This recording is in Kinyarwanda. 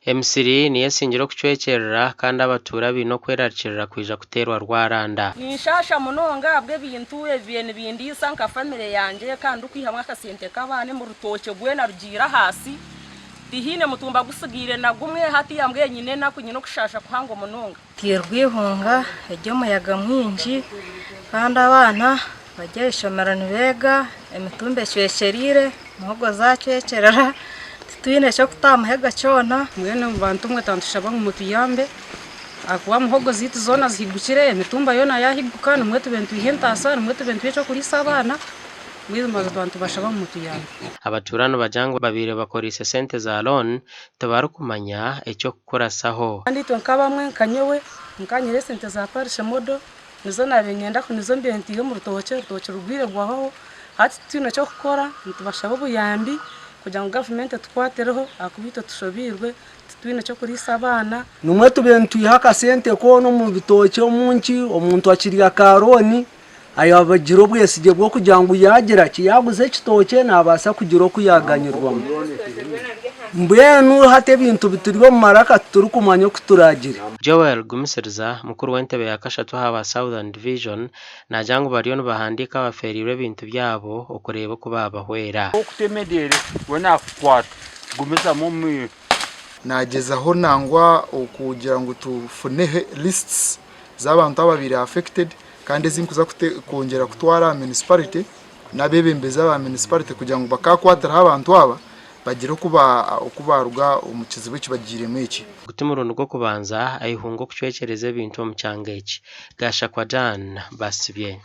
emisiri niyo singiro kucwekerera kandi abatura bino kwerarikirira kwija kuterwa rwaranda nishasha munonga bwe bintu ebintu bindisa nka family yanje kandi ukwihamwe akasente kabane mu rutoke gwena rugira hasi dihine mutumba gusigire na gumwe hati yambwe nyine nakunyino kushasha kuhango munonga tirwihunga ejyo muyaga mwinji kandi abana bajya ishomerana bega emitumbe cwecerire muhogo zacwecerera titwine cyo kutamuhega cyona mwene mu bantu mwe tantushaba mu mutuyambe akuwa muhogo zitu zona zihigukire emitumba yona yahiguka numwe tubentu ihentasa numwe tubentu cyo kuri sabana mwizo maze abantu bashaba mu mutuyambe abaturano bajangwa babire bakora sente za loan tabarukumanya ecyo kurasaho kandi tonkabamwe kanyewe nkanyere sente za parishe modo nizo nabenyenda ko nizo mbentiye mu rutoke rugwire gwaho hati tino cyo gukora ntubashaba buyambi kugira ngo government tukwatereho akubito tushobirwe twine cyo kuri sabana numwe tubentu ihaka sente ko no mu bitoke omunki omuntu akiriya karoni ayabagira obwesige bwo kugira ngo yagira kiyaguze kitoke nabasa kugira kuyaganyirwamo mbwenu hate bintu bituryo mu maraka turi kumanya kuturagira Joel Gumiseriza mukuru w'entebe ya kashatu haba Southern Division najangu bariyo bahandika baferire bintu byabo okureba ko babahwera okutemedere wona kwat gumisa mumwe nagezaho nangwa okugira ngo tufune lists z'abantu ababiri affected kandi zinkuza kongera kutwara municipality nabebembeza ba municipality kugira ngo bakakwatira abantu aba bagire kubaruga umukizi w'iki bagiremo iki gutimurundu rwo kubanza ayihungo kucwekereze bintu mu cyangeki gasha kwa Dan basibye